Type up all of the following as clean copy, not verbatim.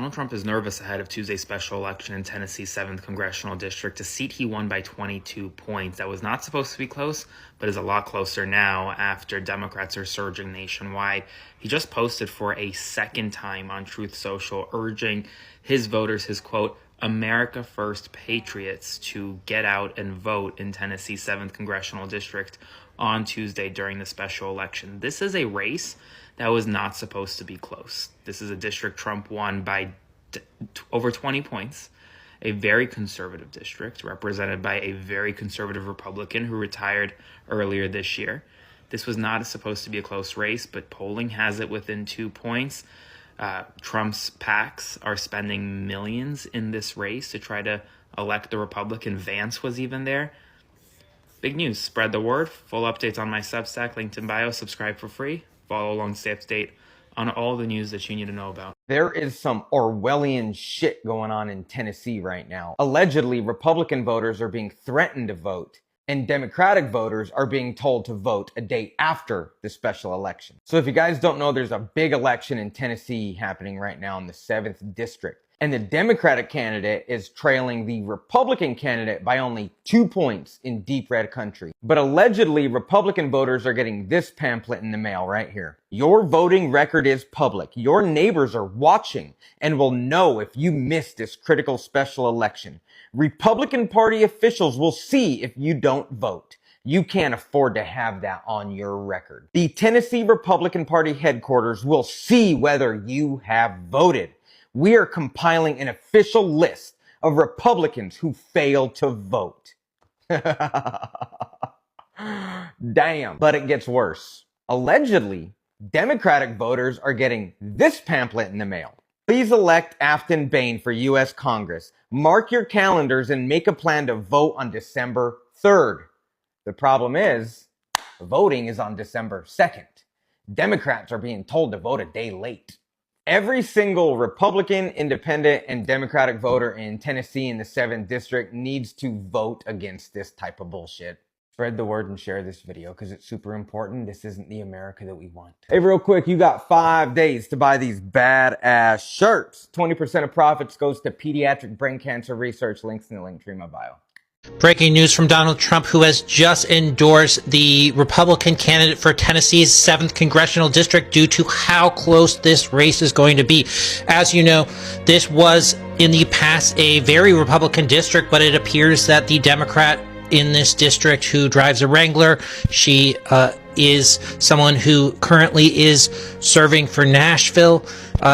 Donald Trump is nervous ahead of Tuesday's special election in Tennessee's 7th Congressional District, a seat he won by 22 points. That was not supposed to be close, but is a lot closer now after Democrats are surging nationwide. He just posted for a second time on Truth Social, urging his voters, his quote, America First patriots, to get out and vote in Tennessee's 7th Congressional District on Tuesday during the special election. This is a race that was not supposed to be close. This is a district Trump won by over 20 points, a very conservative district represented by a very conservative Republican who retired earlier this year. This was not supposed to be a close race, but polling has it within 2 points. Trump's PACs are spending millions in this race to try to elect the Republican. Vance was even there. Big news. Spread the word. Full updates on my Substack, linked in bio. Subscribe for free. Follow along, stay up to date on all the news that you need to know about. There is some Orwellian shit going on in Tennessee right now. Allegedly, Republican voters are being threatened to vote, and Democratic voters are being told to vote a day after the special election. So if you guys don't know, there's a big election in Tennessee happening right now in the 7th District. And the Democratic candidate is trailing the Republican candidate by only 2 points in deep red country. But allegedly, Republican voters are getting this pamphlet in the mail right here. Your voting record is public. Your neighbors are watching and will know if you missed this critical special election. Republican Party officials will see if you don't vote. You can't afford to have that on your record. The Tennessee Republican Party headquarters will see whether you have voted. We are compiling an official list of Republicans who failed to vote. Damn. But it gets worse. Allegedly, Democratic voters are getting this pamphlet in the mail. Please elect Afton Bain for U.S. Congress. Mark your calendars and make a plan to vote on December 3rd. The problem is, voting is on December 2nd. Democrats are being told to vote a day late. Every single Republican, Independent, and Democratic voter in Tennessee in the 7th District needs to vote against this type of bullshit. Spread the word and share this video because it's super important. This isn't the America that we want. Hey, real quick, you got 5 days to buy these badass shirts. 20% of profits goes to pediatric brain cancer research. Links in the link tree in my bio. Breaking news from Donald Trump, who has just endorsed the Republican candidate for Tennessee's 7th Congressional District due to how close this race is going to be. As you know, this was in the past a very Republican district, but it appears that the Democrat in this district who drives a Wrangler, she is someone who currently is serving for Nashville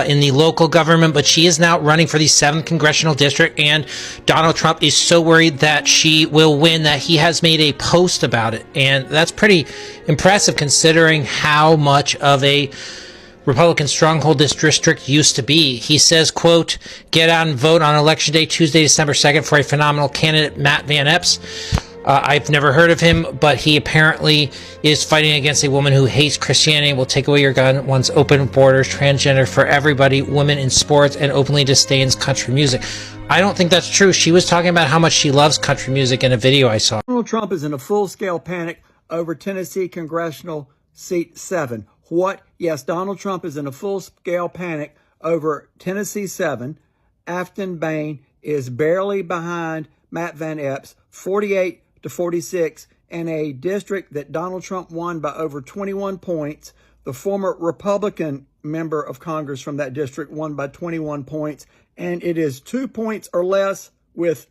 in the local government, but she is now running for the 7th Congressional District, and Donald Trump is so worried that she will win that he has made a post about it, and that's pretty impressive considering how much of a Republican stronghold this district used to be. He says, quote, get out and vote on Election Day, Tuesday, December 2nd for a phenomenal candidate, Matt Van Epps. I've never heard of him, but he apparently is fighting against a woman who hates Christianity, will take away your gun, wants open borders, transgender for everybody, women in sports, and openly disdains country music. I don't think that's true. She was talking about how much she loves country music in a video I saw. Donald Trump is in a full-scale panic over Tennessee Congressional Seat 7. What? Yes, Donald Trump is in a full-scale panic over Tennessee 7. Afton Bain is barely behind Matt Van Epps, 48-46, in a district that Donald Trump won by over 21 points. The former Republican member of Congress from that district won by 21 points, and it is 2 points or less with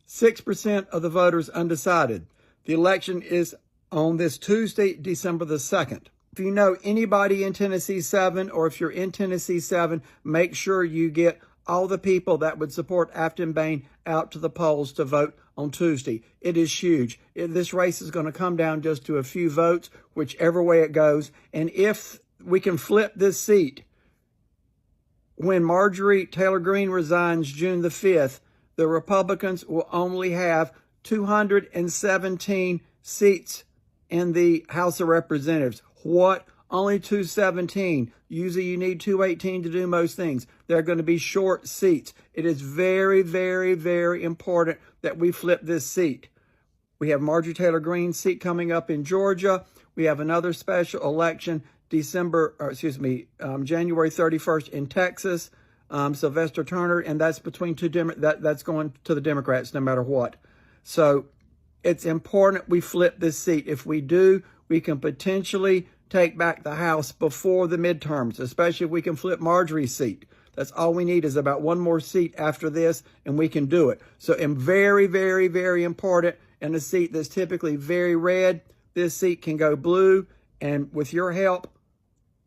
6% of the voters undecided. The election is on this Tuesday, December the 2nd. If you know anybody in Tennessee 7, or if you're in Tennessee 7, make sure you get all the people that would support Afton Bain out to the polls to vote on Tuesday. It is huge. This race is going to come down just to a few votes, whichever way it goes. And if we can flip this seat, when Marjorie Taylor Greene resigns June the 5th, the Republicans will only have 217 seats in the House of Representatives. What? Only 217. Usually you need 218 to do most things. They're going to be short seats. It is very, very, very important that we flip this seat. We have Marjorie Taylor Greene's seat coming up in Georgia. We have another special election January 31st in Texas. Sylvester Turner, and that's between that's going to the Democrats no matter what. So it's important we flip this seat. If we do, we can potentially take back the House before the midterms, especially if we can flip Marjorie's seat. That's all we need is about one more seat after this, and we can do it. So, and very, very, very important, in a seat that's typically very red, this seat can go blue, and with your help,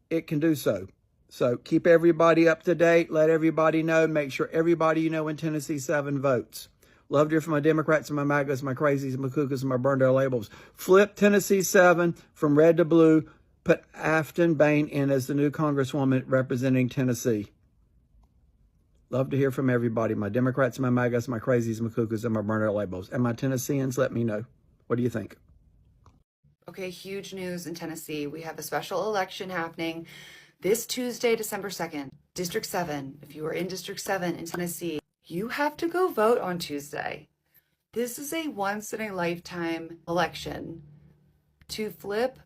it can do so. So keep everybody up to date. Let everybody know. Make sure everybody you know in Tennessee 7 votes. Love to hear from my Democrats and my MAGAs, my crazies, my cuckoos, and my burned out labels. Flip Tennessee 7 from red to blue. Put Afton Bain in as the new Congresswoman representing Tennessee. Love to hear from everybody. My Democrats and my MAGAs, my crazies, my cuckoos, and my burned out labels. And my Tennesseans, let me know. What do you think? Okay, huge news in Tennessee. We have a special election happening this Tuesday, December 2nd. District 7. If you are in District 7 in Tennessee, you have to go vote on Tuesday. This is a once-in-a-lifetime election to flip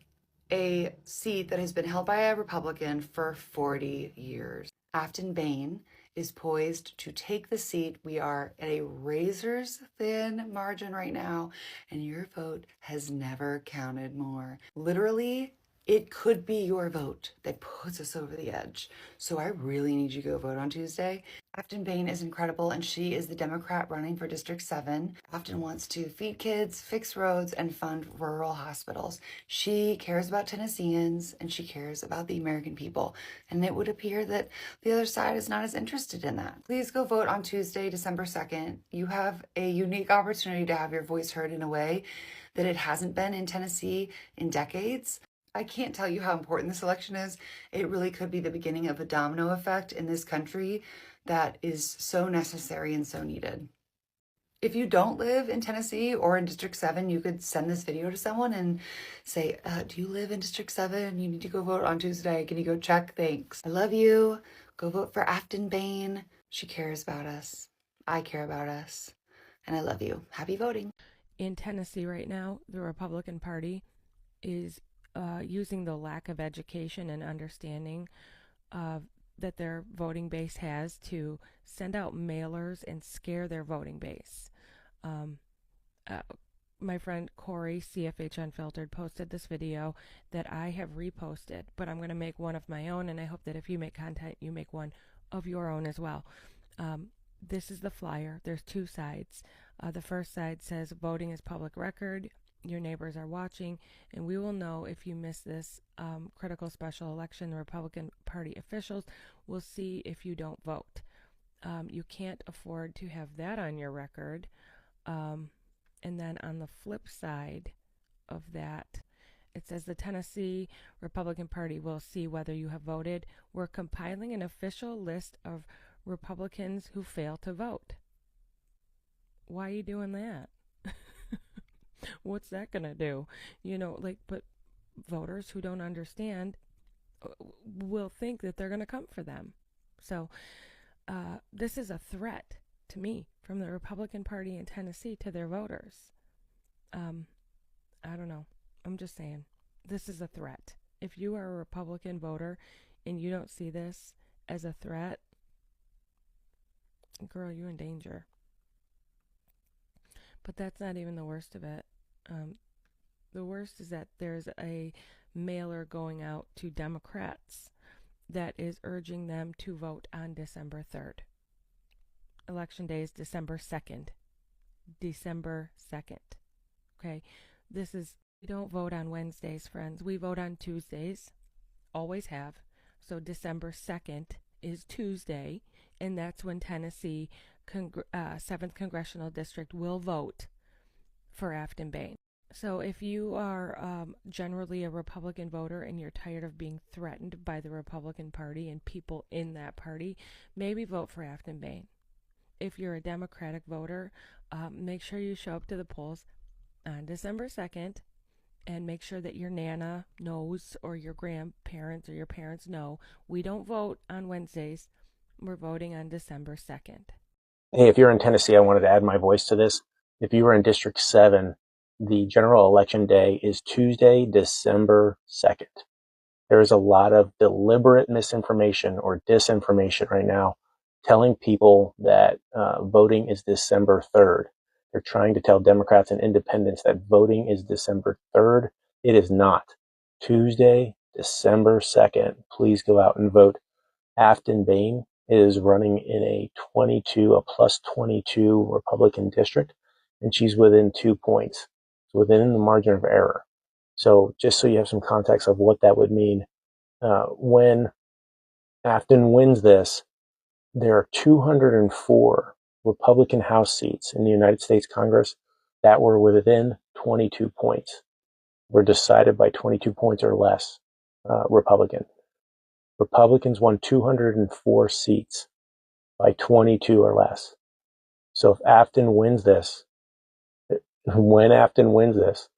a seat that has been held by a Republican for 40 years. Afton Bain is poised to take the seat. We are at a razor's thin margin right now, and your vote has never counted more. Literally, it could be your vote that puts us over the edge. So I really need you to go vote on Tuesday. Afton Bain is incredible, and she is the Democrat running for District 7. Afton wants to feed kids, fix roads, and fund rural hospitals. She cares about Tennesseans, and she cares about the American people. And it would appear that the other side is not as interested in that. Please go vote on Tuesday, December 2nd. You have a unique opportunity to have your voice heard in a way that it hasn't been in Tennessee in decades. I can't tell you how important this election is. It really could be the beginning of a domino effect in this country that is so necessary and so needed. If you don't live in Tennessee or in District 7, you could send this video to someone and say, do you live in District 7? You need to go vote on Tuesday. Can you go check? Thanks. I love you. Go vote for Afton Bain. She cares about us. I care about us. And I love you. Happy voting. In Tennessee right now, the Republican Party is using the lack of education and understanding that their voting base has to send out mailers and scare their voting base. My friend Corey, CFH Unfiltered, posted this video that I have reposted, but I'm going to make one of my own, and I hope that if you make content, you make one of your own as well. This is the flyer. There's two sides. The first side says voting is public record. Your neighbors are watching, and we will know if you miss this critical special election. The Republican Party officials will see if you don't vote. You can't afford to have that on your record. And then on the flip side of that, it says the Tennessee Republican Party will see whether you have voted. We're compiling an official list of Republicans who fail to vote. Why are you doing that? What's that going to do? But voters who don't understand will think that they're going to come for them. So this is a threat to me from the Republican Party in Tennessee to their voters. I don't know. I'm just saying, this is a threat. If you are a Republican voter and you don't see this as a threat, girl, you're in danger. But that's not even the worst of it. The worst is that there's a mailer going out to Democrats that is urging them to vote on December 3rd. Election day is December 2nd. December 2nd. Okay? We don't vote on Wednesdays, friends. We vote on Tuesdays. Always have. So December 2nd is Tuesday, and that's when Tennessee 7th Congressional District will vote for Afton Bain. So if you are generally a Republican voter and you're tired of being threatened by the Republican Party and people in that party, maybe vote for Afton Bain. If you're a Democratic voter, make sure you show up to the polls on December 2nd and make sure that your Nana knows, or your grandparents or your parents know, we don't vote on Wednesdays. We're voting on December 2nd. Hey, if you're in Tennessee, I wanted to add my voice to this. If you are in District 7, the general election day is Tuesday, December 2nd. There is a lot of deliberate misinformation or disinformation right now telling people that voting is December 3rd. They're trying to tell Democrats and independents that voting is December 3rd. It is not. Tuesday, December 2nd. Please go out and vote. Afton Bain is running in a plus 22 Republican district, and she's within 2 points, within the margin of error. So just so you have some context of what that would mean, when Afton wins this, there are 204 Republican House seats in the United States Congress that were within 22 points, were decided by 22 points or less Republican. Republicans won 204 seats by 22 or less. So if Afton wins this, when Afton wins this,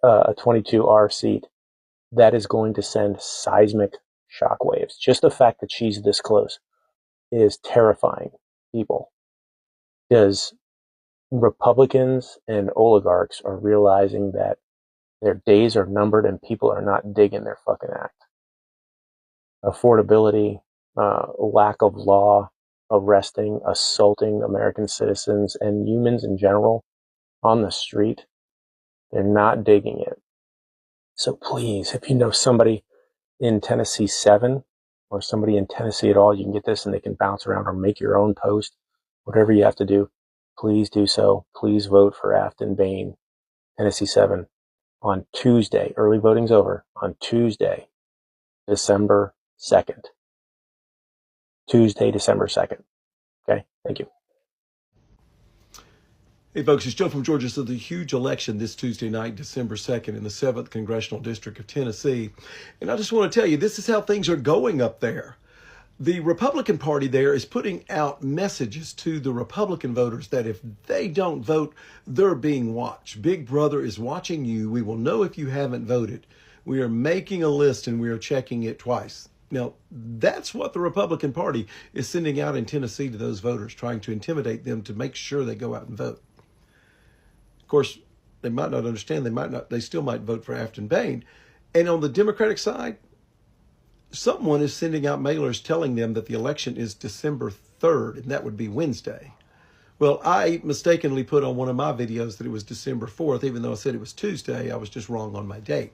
a 22R seat, that is going to send seismic shockwaves. Just the fact that she's this close is terrifying people, because Republicans and oligarchs are realizing that their days are numbered and people are not digging their fucking act. Affordability, lack of law, arresting, assaulting American citizens and humans in general on the street, they're not digging it. So please, if you know somebody in Tennessee 7 or somebody in Tennessee at all, you can get this and they can bounce around or make your own post, whatever you have to do, please do so. Please vote for Afton Bain, Tennessee 7 on Tuesday. Early voting's over on Tuesday, December 2nd. Tuesday, December 2nd. Okay, thank you. Hey folks, it's Joe from Georgia. So the huge election this Tuesday night, December 2nd, in the 7th Congressional District of Tennessee. And I just want to tell you, this is how things are going up there. The Republican Party there is putting out messages to the Republican voters that if they don't vote, they're being watched. Big Brother is watching you. We will know if you haven't voted. We are making a list and we are checking it twice. Now, that's what the Republican Party is sending out in Tennessee to those voters, trying to intimidate them to make sure they go out and vote. Of course, they might not understand. They still might vote for Afton Bain. And on the Democratic side, someone is sending out mailers telling them that the election is December 3rd, and that would be Wednesday. Well, I mistakenly put on one of my videos that it was December 4th, even though I said it was Tuesday. I was just wrong on my date.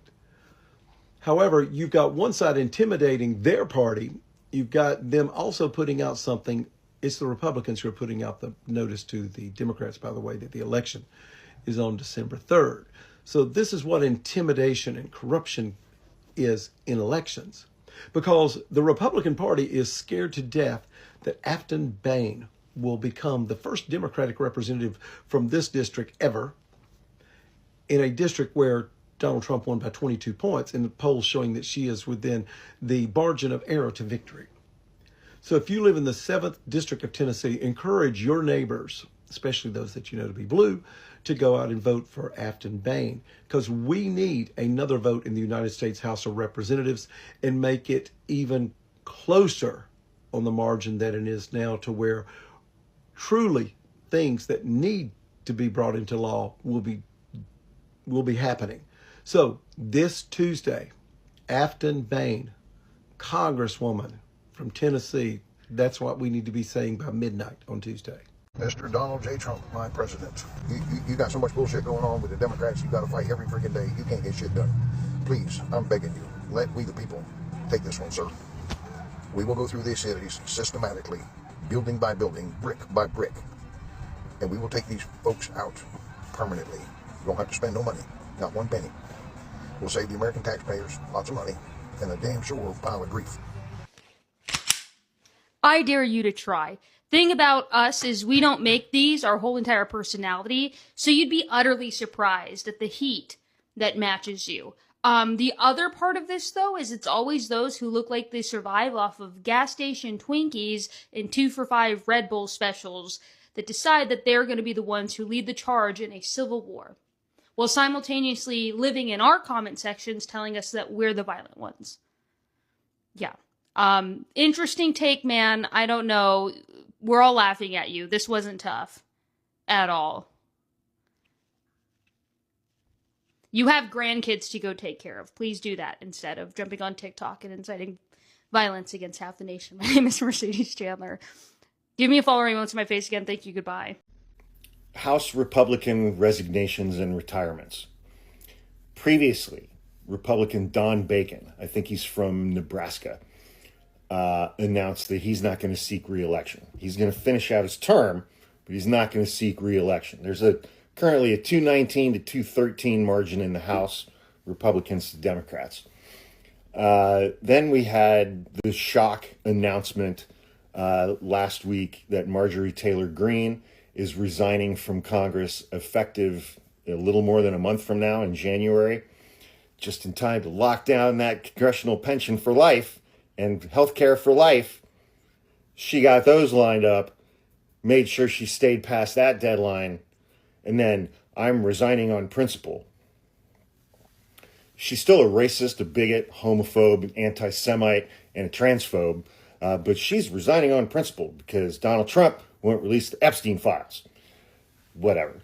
However, you've got one side intimidating their party. You've got them also putting out something. It's the Republicans who are putting out the notice to the Democrats, by the way, that the election is on December 3rd. So this is what intimidation and corruption is in elections, because the Republican Party is scared to death that Afton Bain will become the first Democratic representative from this district ever, in a district where Donald Trump won by 22 points, in the polls showing that she is within the margin of error to victory. So if you live in the 7th District of Tennessee, encourage your neighbors, especially those that you know to be blue, to go out and vote for Afton Bain, because we need another vote in the United States House of Representatives and make it even closer on the margin than it is now, to where truly things that need to be brought into law will be happening. So this Tuesday, Afton Bain, Congresswoman from Tennessee, that's what we need to be saying by midnight on Tuesday. Mr. Donald J. Trump, my president. You got so much bullshit going on with the Democrats, you got to fight every freaking day. You can't get shit done. Please, I'm begging you, let we the people take this one, sir. We will go through these cities systematically, building by building, brick by brick, and we will take these folks out permanently. You don't have to spend no money, not one penny. We'll save the American taxpayers lots of money and a damn sure pile of grief. I dare you to try. Thing about us is we don't make these our whole entire personality, so you'd be utterly surprised at the heat that matches you. The other part of this, though, is it's always those who look like they survive off of gas station Twinkies and 2 for $5 Red Bull specials that decide that they're going to be the ones who lead the charge in a civil war, while simultaneously living in our comment sections telling us that we're the violent ones. Yeah. Interesting take, man. I don't know. We're all laughing at you. This wasn't tough at all. You have grandkids to go take care of. Please do that instead of jumping on TikTok and inciting violence against half the nation. My name is Mercedes Chandler. Give me a follow emotes to my face again. Thank you. Goodbye. House Republican resignations and retirements. Previously, Republican Don Bacon, I think he's from Nebraska, announced that he's not going to seek re-election. He's going to finish out his term, but he's not going to seek re-election. There's currently a 219 to 213 margin in the House, Republicans to Democrats. Then we had the shock announcement last week that Marjorie Taylor Greene is resigning from Congress effective a little more than a month from now in January, just in time to lock down that congressional pension for life and health care for life. She got those lined up, made sure she stayed past that deadline, and then I'm resigning on principle. She's still a racist, a bigot, homophobe, an anti-Semite, and a transphobe, but she's resigning on principle because Donald Trump won't release the Epstein files. Whatever.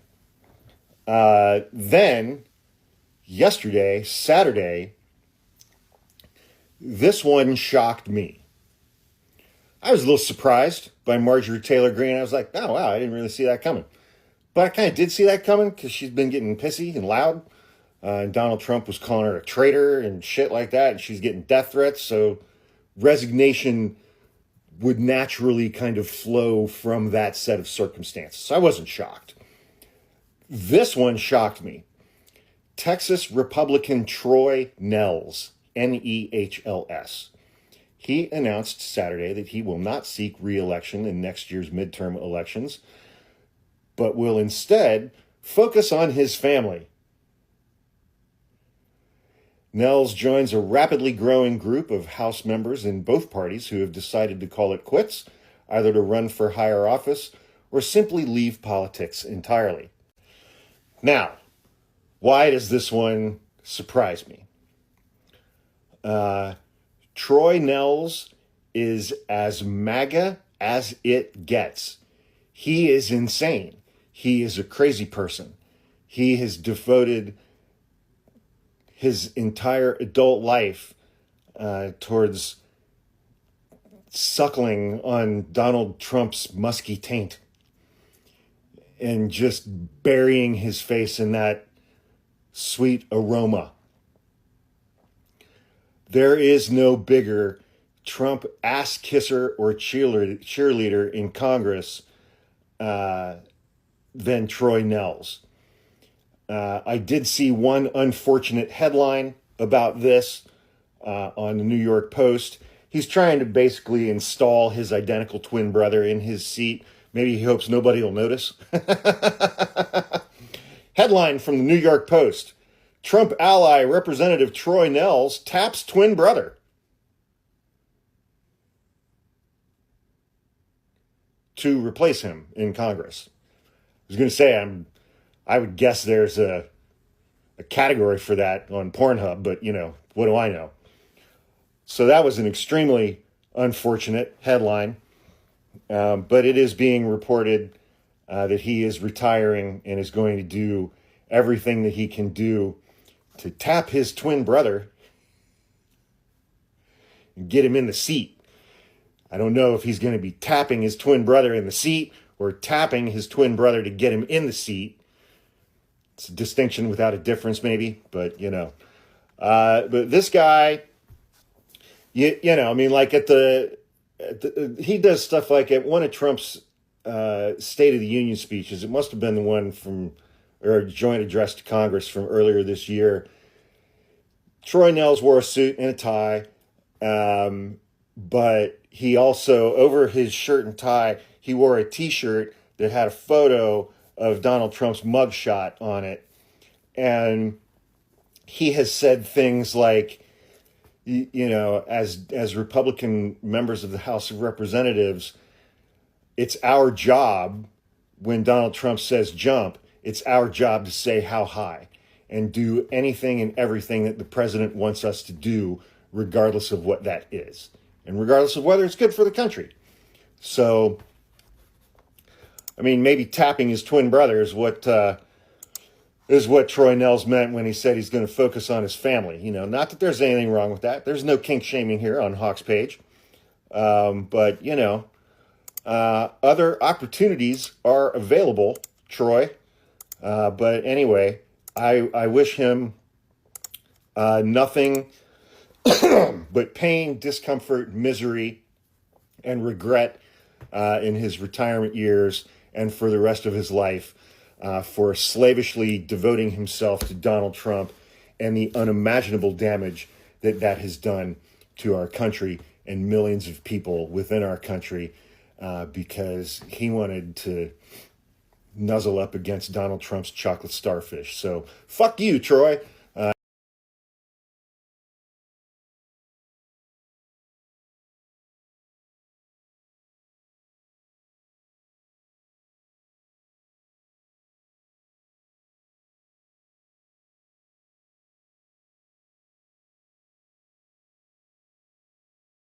Then, yesterday, Saturday, this one shocked me. I was a little surprised by Marjorie Taylor Greene. I was like, oh, wow, I didn't really see that coming. But I kind of did see that coming because she's been getting pissy and loud. And Donald Trump was calling her a traitor and shit like that. And she's getting death threats. So resignation would naturally kind of flow from that set of circumstances. So I wasn't shocked. This one shocked me. Texas Republican Troy Nehls, Nehls. He announced Saturday that he will not seek re-election in next year's midterm elections, but will instead focus on his family. Nehls joins a rapidly growing group of House members in both parties who have decided to call it quits, either to run for higher office or simply leave politics entirely. Now, why does this one surprise me? Troy Nehls is as MAGA as it gets. He is insane. He is a crazy person. He has devoted his entire adult life towards suckling on Donald Trump's musky taint and just burying his face in that sweet aroma. There is no bigger Trump ass kisser or cheerleader in Congress than Troy Nehls. I did see one unfortunate headline about this on the New York Post. He's trying to basically install his identical twin brother in his seat. Maybe he hopes nobody will notice. Headline from the New York Post. Trump ally Representative Troy Nehls taps twin brother. To replace him in Congress. I was going to say, I would guess there's a category for that on Pornhub, but, what do I know? So that was an extremely unfortunate headline, but it is being reported that he is retiring and is going to do everything that he can do to tap his twin brother and get him in the seat. I don't know if he's going to be tapping his twin brother in the seat or tapping his twin brother to get him in the seat. It's a distinction without a difference, maybe, but but this guy, he does stuff like at one of Trump's State of the Union speeches. It must have been the one or joint address to Congress from earlier this year. Troy Nehls wore a suit and a tie, but he also, over his shirt and tie, he wore a T-shirt that had a photo of Donald Trump's mugshot on it. And he has said things like, as Republican members of the House of Representatives, it's our job when Donald Trump says jump, it's our job to say how high and do anything and everything that the president wants us to do, regardless of what that is and regardless of whether it's good for the country. So, maybe tapping his twin brother is what Troy Nehls meant when he said he's going to focus on his family. Not that there's anything wrong with that. There's no kink shaming here on Hawk's page. But, other opportunities are available, Troy. But anyway, I wish him nothing but pain, discomfort, misery, and regret in his retirement years and for the rest of his life for slavishly devoting himself to Donald Trump and the unimaginable damage that that has done to our country and millions of people within our country because he wanted to nuzzle up against Donald Trump's chocolate starfish. So fuck you, Troy.